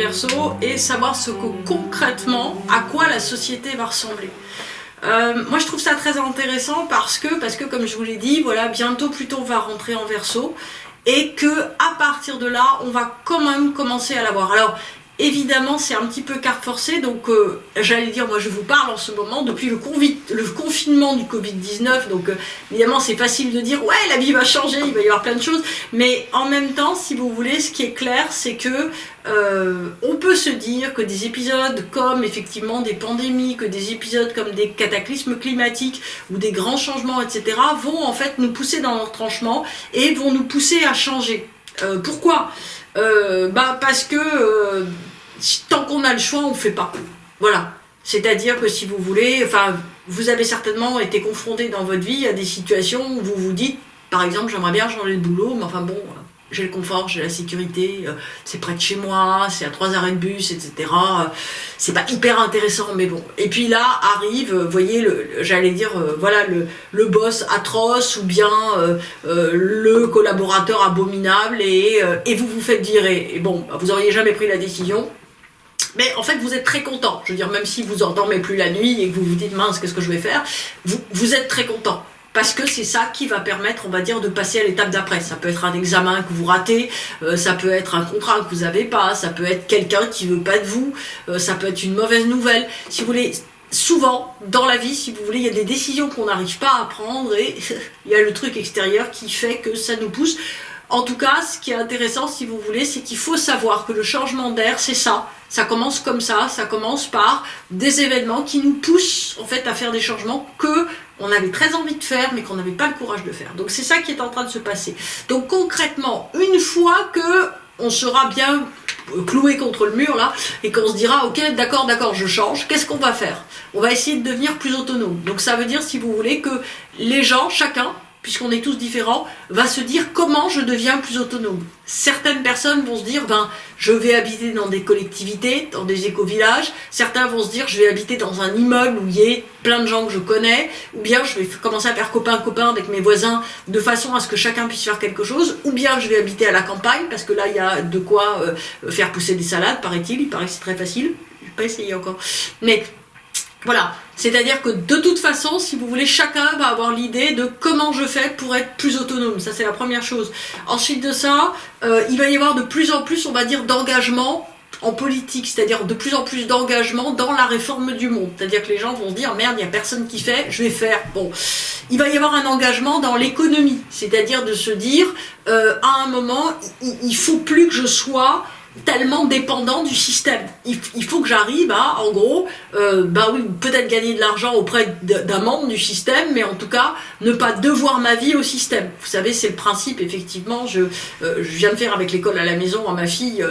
Verseau et savoir ce que concrètement, à quoi la société va ressembler. Moi je trouve ça très intéressant parce que comme je vous l'ai dit, voilà, bientôt Pluton va rentrer en Verseau et que à partir de là, on va quand même commencer à l'avoir. Alors évidemment, c'est un petit peu carte forcée, donc j'allais dire, moi je vous parle en ce moment depuis le confinement du Covid-19, donc évidemment c'est facile de dire ouais la vie va changer, il va y avoir plein de choses, mais en même temps, si vous voulez, ce qui est clair, c'est que on peut se dire que des épisodes comme effectivement des pandémies, que des épisodes comme des cataclysmes climatiques ou des grands changements, etc., vont en fait nous pousser dans leur tranchement et vont nous pousser à changer. Pourquoi ? Parce que tant qu'on a le choix, on ne fait pas. Voilà. C'est-à-dire que si vous voulez, enfin, vous avez certainement été confronté dans votre vie à des situations où vous vous dites, par exemple, j'aimerais bien changer de boulot, mais enfin bon, j'ai le confort, j'ai la sécurité, c'est près de chez moi, c'est à 3 arrêts de bus, etc. C'est pas hyper intéressant, mais bon. Et puis là arrive, vous voyez, j'allais dire, voilà, le boss atroce ou bien le collaborateur abominable et vous vous faites virer. Et bon, vous auriez jamais pris la décision. Mais en fait, vous êtes très content. Je veux dire, même si vous endormez plus la nuit et que vous vous dites, mince, qu'est-ce que je vais faire, vous êtes très content. Parce que c'est ça qui va permettre, on va dire, de passer à l'étape d'après. Ça peut être un examen que vous ratez, ça peut être un contrat que vous n'avez pas, ça peut être quelqu'un qui ne veut pas de vous, ça peut être une mauvaise nouvelle. Si vous voulez, souvent, dans la vie, si vous voulez, il y a des décisions qu'on n'arrive pas à prendre et il y a le truc extérieur qui fait que ça nous pousse. En tout cas, ce qui est intéressant, si vous voulez, c'est qu'il faut savoir que le changement d'air, c'est ça. Ça commence comme ça commence par des événements qui nous poussent en fait à faire des changements que on avait très envie de faire, mais qu'on n'avait pas le courage de faire. Donc c'est ça qui est en train de se passer. Donc concrètement, une fois que on sera bien cloué contre le mur là, et qu'on se dira ok d'accord, je change, qu'est-ce qu'on va faire? On va essayer de devenir plus autonome. Donc ça veut dire, si vous voulez, que les gens, chacun, puisqu'on est tous différents, va se dire comment je deviens plus autonome. Certaines personnes vont se dire, je vais habiter dans des collectivités, dans des éco-villages. Certains vont se dire, je vais habiter dans un immeuble où il y ait plein de gens que je connais, ou bien je vais commencer à faire copain-copain avec mes voisins de façon à ce que chacun puisse faire quelque chose, ou bien je vais habiter à la campagne, parce que là il y a de quoi faire pousser des salades, paraît-il. Il paraît que c'est très facile. Je n'ai pas essayé encore. Mais voilà, c'est-à-dire que de toute façon, si vous voulez, chacun va avoir l'idée de comment je fais pour être plus autonome. Ça, c'est la première chose. Ensuite de ça, il va y avoir de plus en plus, on va dire, d'engagement en politique, c'est-à-dire de plus en plus d'engagement dans la réforme du monde. C'est-à-dire que les gens vont se dire, merde, il n'y a personne qui fait, je vais faire. Bon, il va y avoir un engagement dans l'économie, c'est-à-dire de se dire, à un moment, il ne faut plus que je sois tellement dépendant du système. Il faut que j'arrive à, en gros, oui, peut-être gagner de l'argent auprès d'un membre du système, mais en tout cas, ne pas devoir ma vie au système. Vous savez, c'est le principe, effectivement, je viens de faire avec l'école à la maison à ma fille,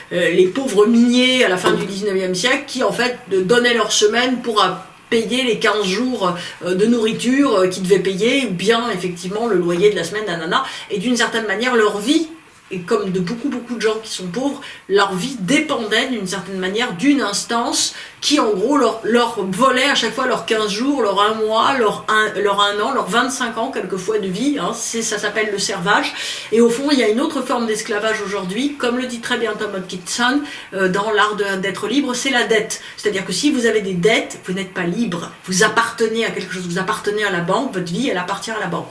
les pauvres miniers à la fin du 19e siècle, qui en fait donnaient leur semaine pour payer les 15 jours de nourriture qu'ils devaient payer, ou bien effectivement le loyer de la semaine, nanana, et d'une certaine manière, leur vie, et comme de beaucoup de gens qui sont pauvres, leur vie dépendait d'une certaine manière d'une instance qui en gros leur volait à chaque fois leurs 15 jours, leur 1 mois, leur 1 an, leurs 25 ans quelquefois de vie, hein, ça s'appelle le servage. Et au fond, il y a une autre forme d'esclavage aujourd'hui, comme le dit très bien Tom Hodgkinson, dans l'art d'être libre, c'est la dette. C'est-à-dire que si vous avez des dettes, vous n'êtes pas libre, vous appartenez à quelque chose, vous appartenez à la banque, votre vie elle appartient à la banque.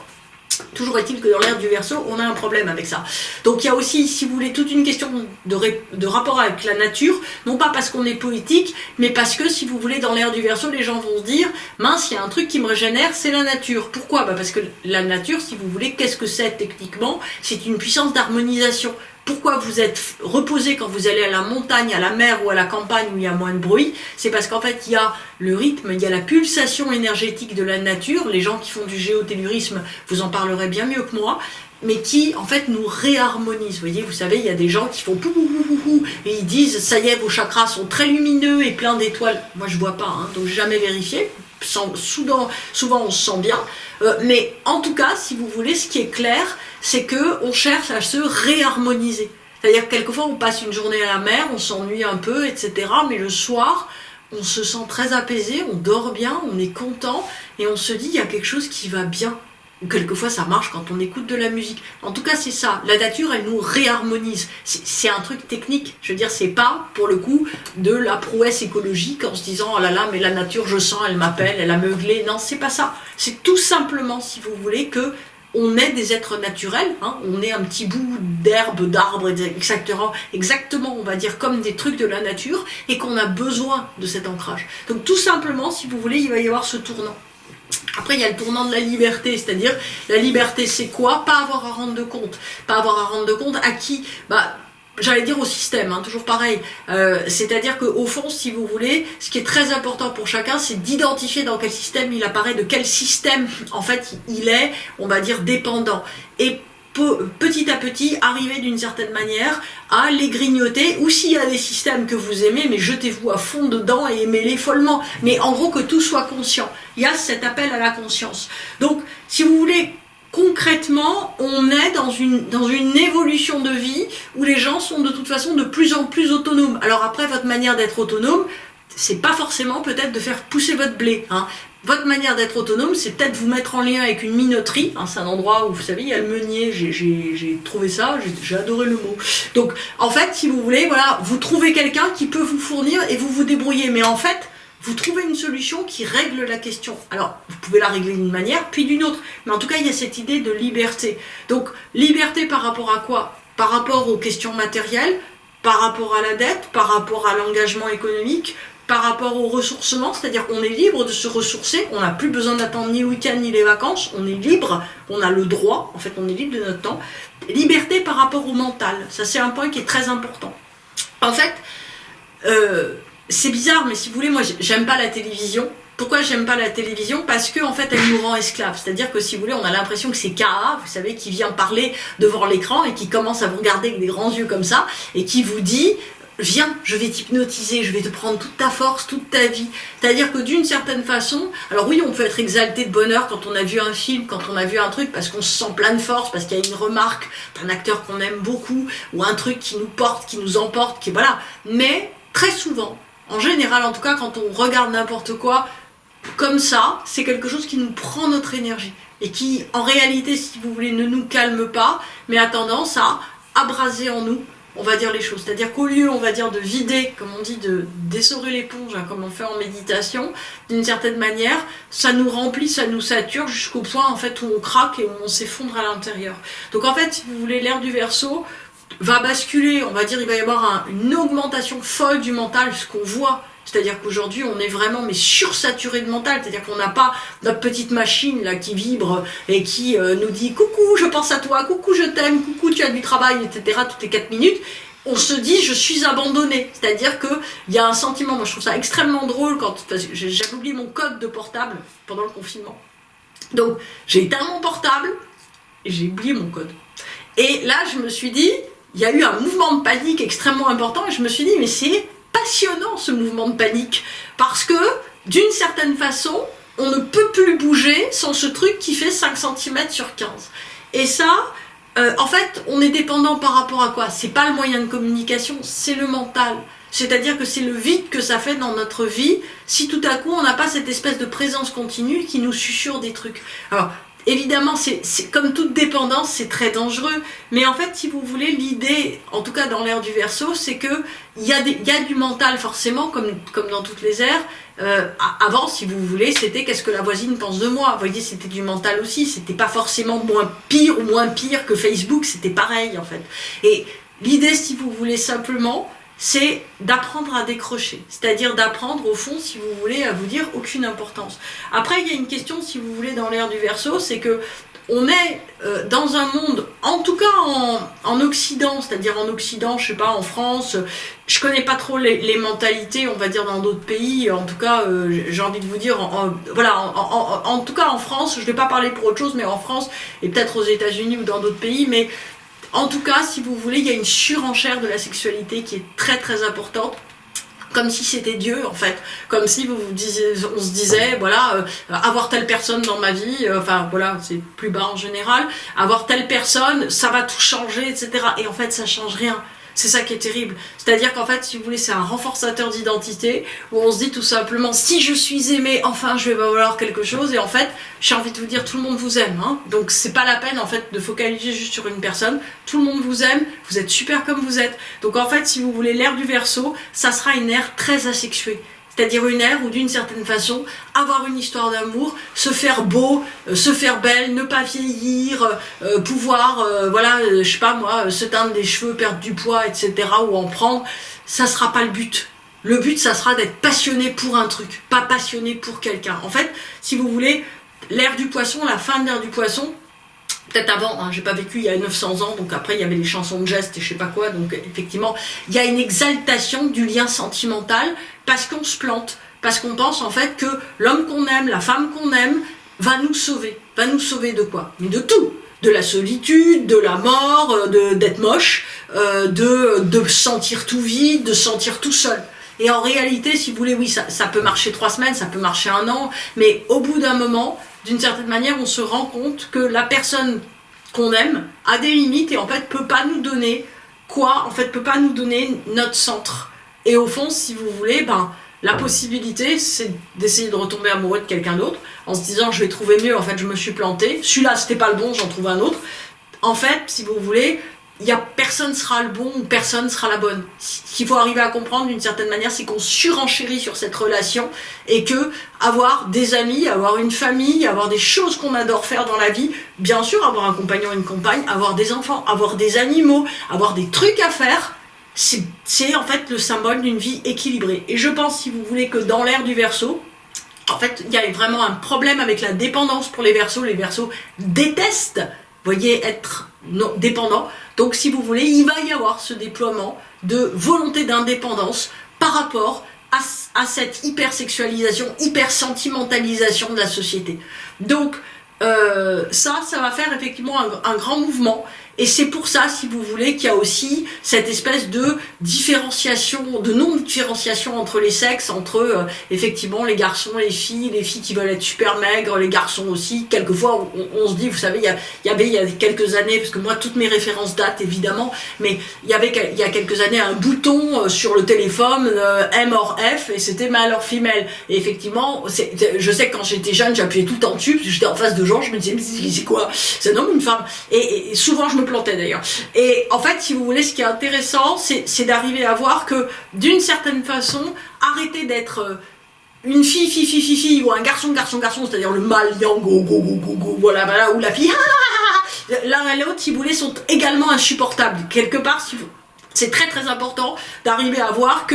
Toujours est-il que dans l'ère du Verseau, on a un problème avec ça. Donc il y a aussi, si vous voulez, toute une question de rapport avec la nature, non pas parce qu'on est poétique, mais parce que, si vous voulez, dans l'ère du Verseau, les gens vont se dire, mince, il y a un truc qui me régénère, c'est la nature. Pourquoi ? Parce que la nature, si vous voulez, qu'est-ce que c'est techniquement ? C'est une puissance d'harmonisation. Pourquoi vous êtes reposé quand vous allez à la montagne, à la mer ou à la campagne où il y a moins de bruit? C'est parce qu'en fait, il y a le rythme, il y a la pulsation énergétique de la nature. Les gens qui font du géotellurisme vous en parleraient bien mieux que moi, mais qui, en fait, nous réharmonisent. Vous savez, il y a des gens qui font pou pou pou pou et ils disent, ça y est, vos chakras sont très lumineux et pleins d'étoiles. Moi, je vois pas, hein, donc j'ai jamais vérifié. Souvent, on se sent bien. Mais en tout cas, si vous voulez, ce qui est clair, c'est qu'on cherche à se réharmoniser. C'est-à-dire que quelquefois, on passe une journée à la mer, on s'ennuie un peu, etc. Mais le soir, on se sent très apaisé, on dort bien, on est content, et on se dit, il y a quelque chose qui va bien. Quelquefois ça marche quand on écoute de la musique. En tout cas c'est ça, la nature elle nous réharmonise. C'est un truc technique, je veux dire c'est pas pour le coup de la prouesse écologique en se disant oh là là mais la nature je sens elle m'appelle, elle a meuglé. Non c'est pas ça, c'est tout simplement si vous voulez que on est des êtres naturels, hein, on est un petit bout d'herbe, d'arbre, exactement on va dire comme des trucs de la nature et qu'on a besoin de cet ancrage. Donc tout simplement si vous voulez il va y avoir ce tournant. Après, il y a le tournant de la liberté, c'est-à-dire, la liberté, c'est quoi? Pas avoir à rendre de compte. Pas avoir à rendre de compte à qui? J'allais dire au système, hein, toujours pareil. C'est-à-dire qu'au fond, si vous voulez, ce qui est très important pour chacun, c'est d'identifier dans quel système il apparaît, de quel système, en fait, il est, on va dire, dépendant. Et petit à petit, arriver d'une certaine manière à les grignoter, ou s'il y a des systèmes que vous aimez, mais jetez-vous à fond dedans et aimez-les follement. Mais en gros, que tout soit conscient. Il y a cet appel à la conscience. Donc, si vous voulez, concrètement, on est dans une évolution de vie où les gens sont de toute façon de plus en plus autonomes. Alors après, votre manière d'être autonome, c'est pas forcément peut-être de faire pousser votre blé, hein. Votre manière d'être autonome, c'est peut-être vous mettre en lien avec une minoterie, hein, c'est un endroit où, vous savez, il y a le meunier, j'ai trouvé ça, j'ai adoré le mot. Donc, en fait, si vous voulez, voilà, vous trouvez quelqu'un qui peut vous fournir et vous vous débrouillez, mais en fait, vous trouvez une solution qui règle la question. Alors, vous pouvez la régler d'une manière, puis d'une autre, mais en tout cas, il y a cette idée de liberté. Donc, liberté par rapport à quoi? Par rapport aux questions matérielles, par rapport à la dette, par rapport à l'engagement économique, par rapport au ressourcement, c'est-à-dire qu'on est libre de se ressourcer, on n'a plus besoin d'attendre ni le week-end ni les vacances, on est libre, on a le droit, en fait on est libre de notre temps. Liberté par rapport au mental, ça c'est un point qui est très important. En fait, c'est bizarre, mais si vous voulez, moi j'aime pas la télévision. Pourquoi j'aime pas la télévision? Parce que en fait elle nous rend esclaves, c'est-à-dire que si vous voulez on a l'impression que c'est K.A., vous savez, qui vient parler devant l'écran et qui commence à vous regarder avec des grands yeux comme ça et qui vous dit viens, je vais t'hypnotiser, je vais te prendre toute ta force, toute ta vie. C'est-à-dire que d'une certaine façon, alors oui, on peut être exalté de bonheur quand on a vu un film, quand on a vu un truc, parce qu'on se sent plein de force, parce qu'il y a une remarque d'un acteur qu'on aime beaucoup, ou un truc qui nous porte, qui nous emporte, qui voilà. Mais très souvent, en général en tout cas, quand on regarde n'importe quoi, comme ça, c'est quelque chose qui nous prend notre énergie, et qui, en réalité, si vous voulez, ne nous calme pas, mais a tendance à abraser en nous, on va dire les choses. C'est-à-dire qu'au lieu, on va dire, de vider, comme on dit, de dessorer l'éponge, hein, comme on fait en méditation, d'une certaine manière, ça nous remplit, ça nous sature jusqu'au point, en fait, où on craque et où on s'effondre à l'intérieur. Donc, en fait, si vous voulez, l'ère du Verseau va basculer, on va dire, il va y avoir une augmentation folle du mental, ce qu'on voit. C'est-à-dire qu'aujourd'hui, on est vraiment sursaturé de mental. C'est-à-dire qu'on n'a pas notre petite machine là qui vibre et qui nous dit « Coucou, je pense à toi, coucou, je t'aime, coucou, tu as du travail, etc. » toutes les 4 minutes. On se dit « Je suis abandonné ». C'est-à-dire qu'il y a un sentiment, moi je trouve ça extrêmement drôle, parce que j'avais oublié mon code de portable pendant le confinement. Donc, j'ai éteint mon portable et j'ai oublié mon code. Et là, je me suis dit, il y a eu un mouvement de panique extrêmement important et je me suis dit « Mais c'est passionnant ce mouvement de panique parce que d'une certaine façon on ne peut plus bouger sans ce truc qui fait 5 cm sur 15 et ça en fait on est dépendant par rapport à quoi? C'est pas le moyen de communication, c'est le mental, c'est à dire que c'est le vide que ça fait dans notre vie si tout à coup on n'a pas cette espèce de présence continue qui nous susurre des trucs. Alors évidemment, c'est comme toute dépendance, c'est très dangereux. Mais en fait, si vous voulez, l'idée, en tout cas dans l'ère du Verseau, c'est qu'il y a du mental forcément, comme dans toutes les ères. Avant, si vous voulez, c'était qu'est-ce que la voisine pense de moi. Vous voyez, c'était du mental aussi. C'était pas forcément moins pire que Facebook. C'était pareil, en fait. Et l'idée, si vous voulez simplement, c'est d'apprendre à décrocher, c'est-à-dire d'apprendre au fond, si vous voulez, à vous dire aucune importance. Après, il y a une question, si vous voulez, dans l'ère du Verseau, c'est que on est dans un monde, en tout cas en Occident, c'est-à-dire en Occident, je sais pas, en France, je connais pas trop les mentalités, on va dire, dans d'autres pays, en tout cas, j'ai envie de vous dire, en tout cas en France, je vais pas parler pour autre chose, mais en France, et peut-être aux États-Unis ou dans d'autres pays, mais en tout cas, si vous voulez, il y a une surenchère de la sexualité qui est très très importante. Comme si c'était Dieu en fait, comme si on se disait voilà, avoir telle personne dans ma vie, enfin voilà, c'est plus bas en général, avoir telle personne, ça va tout changer, etc. Et en fait ça change rien. C'est ça qui est terrible. C'est-à-dire qu'en fait, si vous voulez, c'est un renforçateur d'identité où on se dit tout simplement, si je suis aimé, enfin, je vais valoir quelque chose. Et en fait, j'ai envie de vous dire, tout le monde vous aime. Hein. Donc, c'est pas la peine, en fait, de focaliser juste sur une personne. Tout le monde vous aime. Vous êtes super comme vous êtes. Donc, en fait, si vous voulez, l'ère du Verseau, ça sera une ère très asexuée. C'est-à-dire une ère où, d'une certaine façon, avoir une histoire d'amour, se faire beau, se faire belle, ne pas vieillir, pouvoir, je sais pas moi, se teindre les cheveux, perdre du poids, etc., ou en prendre, ça sera pas le but. Le but, ça sera d'être passionné pour un truc, pas passionné pour quelqu'un. En fait, si vous voulez, l'ère du poisson, la fin de l'ère du poisson, peut-être avant, hein, j'ai pas vécu il y a 900 ans, donc après il y avait les chansons de geste et je sais pas quoi, donc effectivement, il y a une exaltation du lien sentimental parce qu'on se plante, parce qu'on pense en fait que l'homme qu'on aime, la femme qu'on aime, va nous sauver. Va nous sauver de quoi? Mais de tout. De la solitude, de la mort, d'être moche, de se sentir tout vide, de se sentir tout seul. Et en réalité, si vous voulez, oui, ça peut marcher 3 semaines, ça peut marcher 1 an, mais au bout d'un moment, d'une certaine manière, on se rend compte que la personne qu'on aime a des limites et en fait peut pas nous donner quoi, en fait peut pas nous donner notre centre. Et au fond, si vous voulez, la possibilité, c'est d'essayer de retomber amoureux de quelqu'un d'autre en se disant je vais trouver mieux, en fait je me suis planté, celui-là c'était pas le bon, j'en trouve un autre. En fait, si vous voulez, personne sera le bon ou personne sera la bonne. Ce qu'il faut arriver à comprendre d'une certaine manière, c'est qu'on surenchérit sur cette relation et que avoir des amis, avoir une famille, avoir des choses qu'on adore faire dans la vie, bien sûr avoir un compagnon et une compagne, avoir des enfants, avoir des animaux, avoir des trucs à faire, c'est en fait le symbole d'une vie équilibrée. Et je pense, si vous voulez, que dans l'ère du Verseau, en fait, il y a vraiment un problème avec la dépendance pour les Verseaux. Les Verseaux détestent, voyez, être dépendants. Donc, si vous voulez, il va y avoir ce déploiement de volonté d'indépendance par rapport à cette hypersexualisation, hypersentimentalisation de la société. Donc, ça va faire effectivement un grand mouvement. Et c'est pour ça, si vous voulez, qu'il y a aussi cette espèce de différenciation, de non-différenciation entre les sexes, entre effectivement les garçons, les filles qui veulent être super maigres, les garçons aussi. Quelquefois, on se dit, vous savez, il y a quelques années, parce que moi, toutes mes références datent évidemment, mais il y a quelques années un bouton sur le téléphone, M or F, et c'était male or female. Et effectivement, je sais que quand j'étais jeune, j'appuyais tout le temps dessus, parce que j'étais en face de gens, je me disais, mais c'est quoi? C'est un homme ou une femme? Et souvent, je me plantais d'ailleurs. Et en fait, si vous voulez, ce qui est intéressant, c'est d'arriver à voir que, d'une certaine façon, arrêter d'être une fille, ou un garçon, c'est-à-dire le mâle yang, go, voilà, ou la fille, l'un et l'autre, si vous voulez, sont également insupportables. Quelque part, si vous... C'est très très important d'arriver à voir que,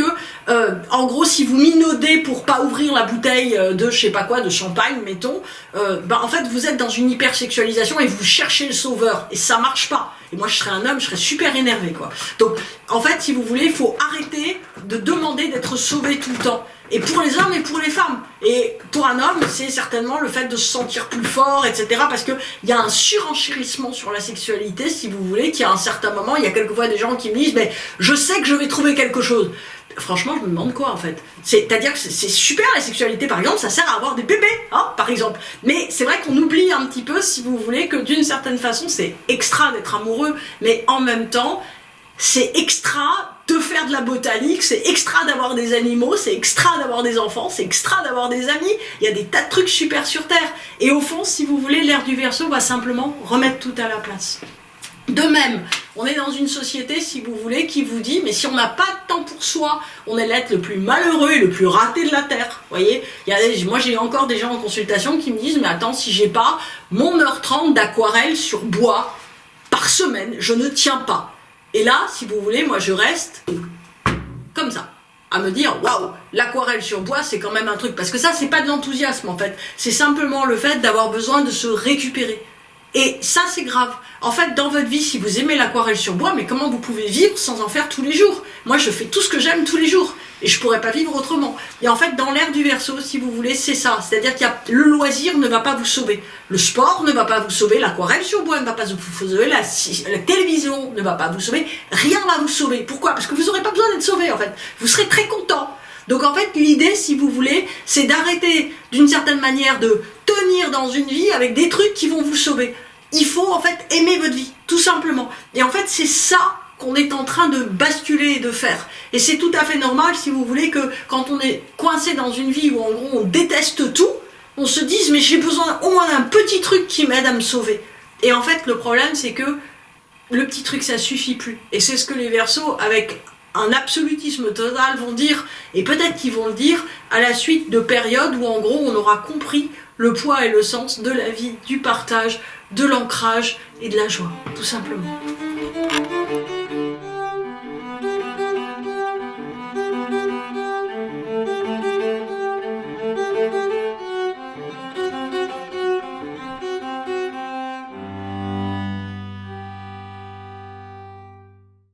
en gros, si vous minaudez pour pas ouvrir la bouteille de je sais pas quoi, de champagne, mettons, en fait, vous êtes dans une hypersexualisation et vous cherchez le sauveur. Et ça marche pas. Et moi, je serais un homme, je serais super énervé, quoi. Donc, en fait, si vous voulez, il faut arrêter de demander d'être sauvé tout le temps. Et pour les hommes et pour les femmes. Et pour un homme, c'est certainement le fait de se sentir plus fort, etc. Parce qu'il y a un surenchérissement sur la sexualité, si vous voulez, qui à un certain moment, il y a quelquefois des gens qui me disent « mais je sais que je vais trouver quelque chose ». Franchement, je me demande quoi en fait. C'est-à-dire que c'est super la sexualité, par exemple, ça sert à avoir des bébés, hein, par exemple. Mais c'est vrai qu'on oublie un petit peu, si vous voulez, que d'une certaine façon, c'est extra d'être amoureux, mais en même temps, c'est extra de faire de la botanique, c'est extra d'avoir des animaux, c'est extra d'avoir des enfants, c'est extra d'avoir des amis. Il y a des tas de trucs super sur Terre. Et au fond, si vous voulez, l'ère du Verseau va simplement remettre tout à la place. De même, on est dans une société, si vous voulez, qui vous dit, mais si on n'a pas de temps pour soi, on est l'être le plus malheureux et le plus raté de la Terre. Vous voyez, moi j'ai encore des gens en consultation qui me disent, mais attends, si j'ai pas mon 1h30 d'aquarelle sur bois par semaine, je ne tiens pas. Et là, si vous voulez, moi je reste comme ça, à me dire, waouh, l'aquarelle sur bois, c'est quand même un truc. Parce que ça, c'est pas de l'enthousiasme en fait. C'est simplement le fait d'avoir besoin de se récupérer. Et ça, c'est grave. En fait, dans votre vie, si vous aimez l'aquarelle sur bois, mais comment vous pouvez vivre sans en faire tous les jours? Moi, je fais tout ce que j'aime tous les jours. Et je pourrais pas vivre autrement. Et en fait, dans l'ère du Verseau, si vous voulez, c'est ça. C'est-à-dire que le loisir ne va pas vous sauver. Le sport ne va pas vous sauver. L'aquarelle sur bois ne va pas vous sauver. La télévision ne va pas vous sauver. Rien ne va vous sauver. Pourquoi? Parce que vous n'aurez pas besoin d'être sauvé, en fait. Vous serez très content. Donc, en fait, l'idée, si vous voulez, c'est d'arrêter, d'une certaine manière, de tenir dans une vie avec des trucs qui vont vous sauver. Il faut, en fait, aimer votre vie, tout simplement. Et en fait, c'est ça qu'on est en train de basculer et de faire. Et c'est tout à fait normal, si vous voulez, que quand on est coincé dans une vie où en gros on déteste tout, on se dise mais j'ai besoin au moins d'un petit truc qui m'aide à me sauver. Et en fait le problème c'est que le petit truc ça suffit plus. Et c'est ce que les Verseaux, avec un absolutisme total, vont dire, et peut-être qu'ils vont le dire à la suite de périodes où en gros on aura compris le poids et le sens de la vie, du partage, de l'ancrage et de la joie, tout simplement.